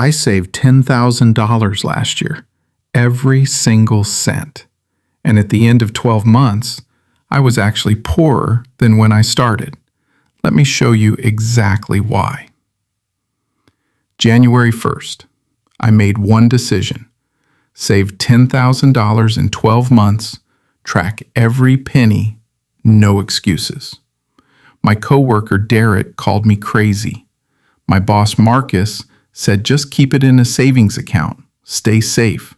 I saved $10,000 last year, every single cent. And at the end of 12 months, I was actually poorer than when I started. Let me show you exactly why. January 1st, I made one decision. Save $10,000 in 12 months, track every penny, no excuses. My coworker Derek called me crazy. My boss Marcus said just keep it in a savings account, stay safe,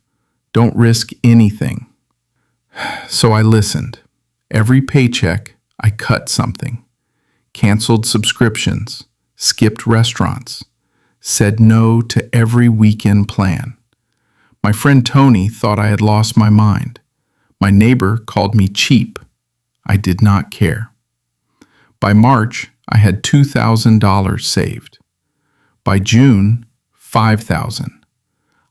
don't risk anything. So I listened. Every paycheck, I cut something. Canceled subscriptions, skipped restaurants, said no to every weekend plan. My friend Tony thought I had lost my mind. My neighbor called me cheap. I did not care. By March, I had $2,000 saved. By June, $5,000.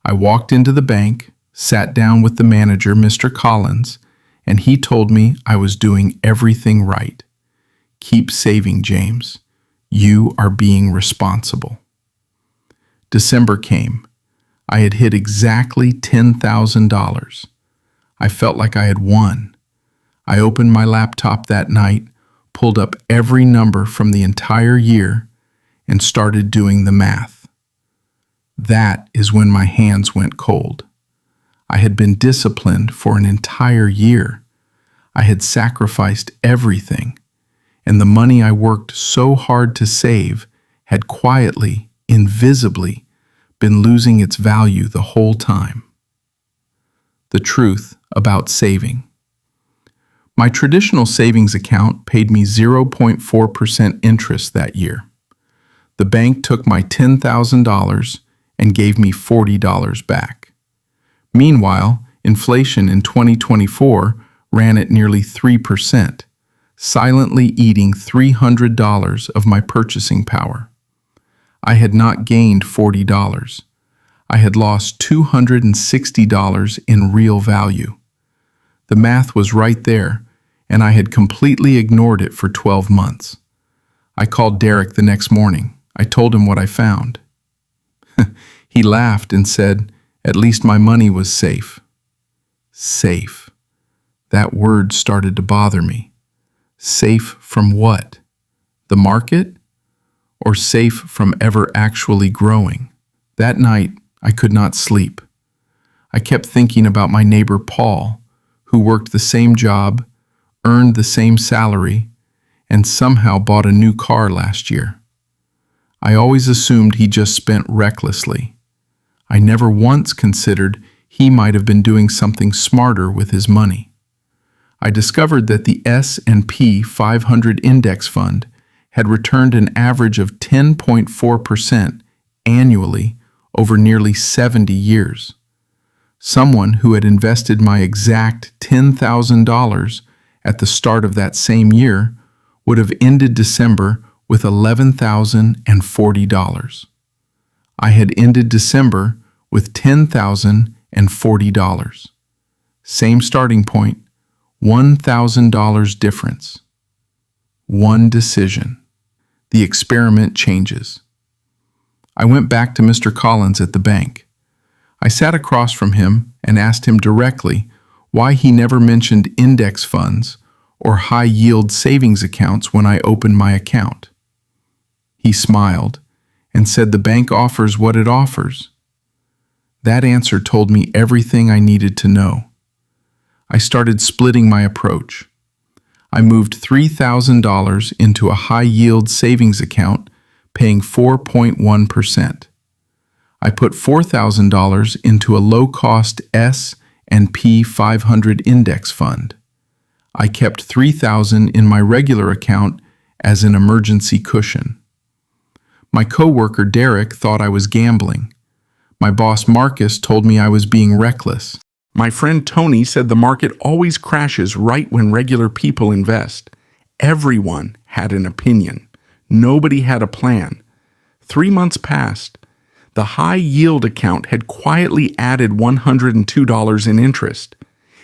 I walked into the bank, sat down with the manager, Mr. Collins, and he told me I was doing everything right. Keep saving, James. You are being responsible. December came. I had hit exactly $10,000. I felt like I had won. I opened my laptop that night, pulled up every number from the entire year, and started doing the math. That is when my hands went cold. I had been disciplined for an entire year. I had sacrificed everything, and the money I worked so hard to save had quietly, invisibly, been losing its value the whole time. The truth about saving. My traditional savings account paid me 0.4% interest that year. The bank took my $10,000 and gave me $40 back. Meanwhile, inflation in 2024 ran at nearly 3%, silently eating $300 of my purchasing power. I had not gained $40. I had lost $260 in real value. The math was right there, and I had completely ignored it for 12 months. I called Derek the next morning. I told him what I found. He laughed and said, "At least my money was safe." Safe. That word started to bother me. Safe from what? The market? Or safe from ever actually growing? That night, I could not sleep. I kept thinking about my neighbor Paul, who worked the same job, earned the same salary, and somehow bought a new car last year. I always assumed he just spent recklessly. I never once considered he might have been doing something smarter with his money. I discovered that the S&P 500 index fund had returned an average of 10.4% annually over nearly 70 years. Someone who had invested my exact $10,000 at the start of that same year would have ended December with $11,040. I had ended December with $10,040. Same starting point, $1,000 difference. One decision. The experiment changes. I went back to Mr. Collins at the bank. I sat across from him and asked him directly why he never mentioned index funds or high-yield savings accounts when I opened my account. He smiled and said the bank offers what it offers. That answer told me everything I needed to know. I started splitting my approach. I moved $3,000 into a high-yield savings account paying 4.1%. I put $4,000 into a low-cost S&P 500 index fund. I kept $3,000 in my regular account as an emergency cushion. My coworker Derek thought I was gambling. My boss Marcus told me I was being reckless. My friend Tony said the market always crashes right when regular people invest. Everyone had an opinion. Nobody had a plan. 3 months passed. The high-yield account had quietly added $102 in interest.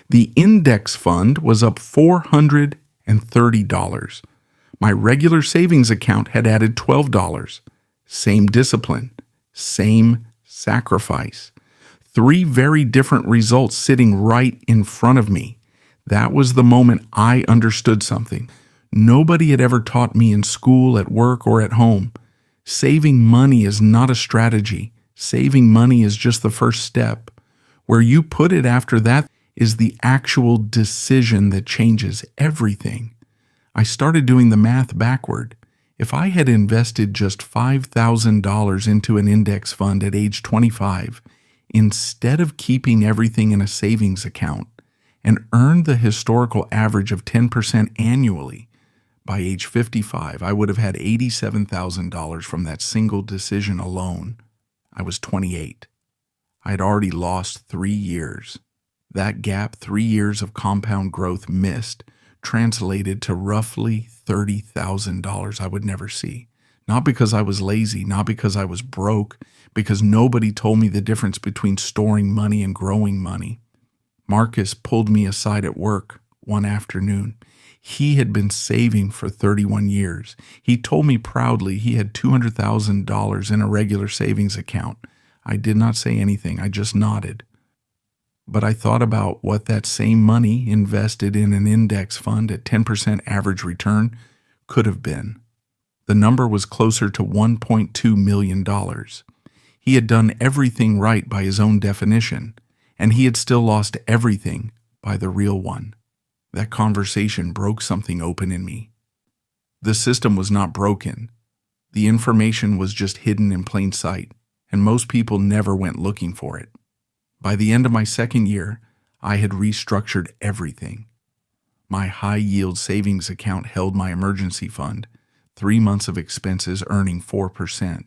The index fund was up $430. My regular savings account had added $12. Same discipline, same sacrifice. Three very different results sitting right in front of me. That was the moment I understood something. Nobody had ever taught me in school, at work, or at home. Saving money is not a strategy. Saving money is just the first step. Where you put it after that is the actual decision that changes everything. I started doing the math backward. If I had invested just $5,000 into an index fund at age 25, instead of keeping everything in a savings account, and earned the historical average of 10% annually, by age 55, I would have had $87,000 from that single decision alone. I was 28. I had already lost 3 years. That gap, 3 years of compound growth missed, translated to roughly $30,000 I would never see. Not because I was lazy, not because I was broke, because nobody told me the difference between storing money and growing money. Marcus pulled me aside at work one afternoon. He had been saving for 31 years. He told me proudly he had $200,000 in a regular savings account. I did not say anything. I just nodded. But I thought about what that same money invested in an index fund at 10% average return could have been. The number was closer to $1.2 million. He had done everything right by his own definition, and he had still lost everything by the real one. That conversation broke something open in me. The system was not broken. The information was just hidden in plain sight, and most people never went looking for it. By the end of my second year, I had restructured everything. My high-yield savings account held my emergency fund, 3 months of expenses earning 4%.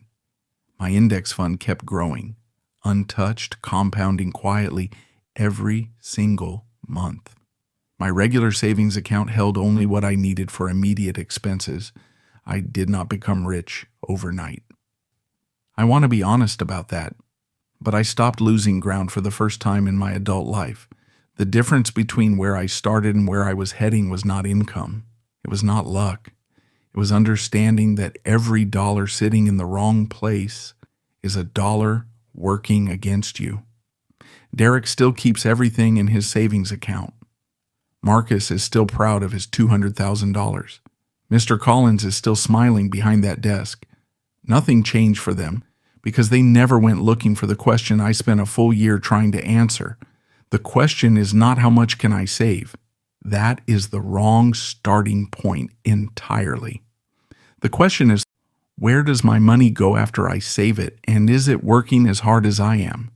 My index fund kept growing, untouched, compounding quietly every single month. My regular savings account held only what I needed for immediate expenses. I did not become rich overnight. I want to be honest about that, but I stopped losing ground for the first time in my adult life. The difference between where I started and where I was heading was not income. It was not luck. It was understanding that every dollar sitting in the wrong place is a dollar working against you. Derek still keeps everything in his savings account. Marcus is still proud of his $200,000. Mr. Collins is still smiling behind that desk. Nothing changed for them because they never went looking for the question I spent a full year trying to answer. The question is not how much can I save. That is the wrong starting point entirely. The question is, where does my money go after I save it, and is it working as hard as I am?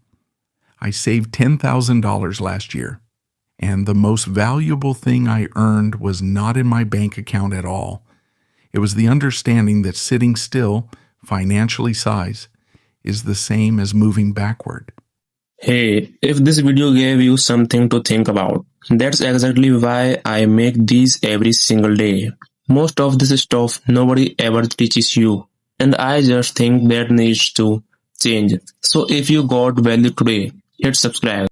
I saved $10,000 last year, and the most valuable thing I earned was not in my bank account at all. It was the understanding that sitting still, financially size, is the same as moving backward. Hey, if this video gave you something to think about, that's exactly why I make these every single day. Most of this stuff nobody ever teaches you, and I just think that needs to change. So if you got value today, hit subscribe.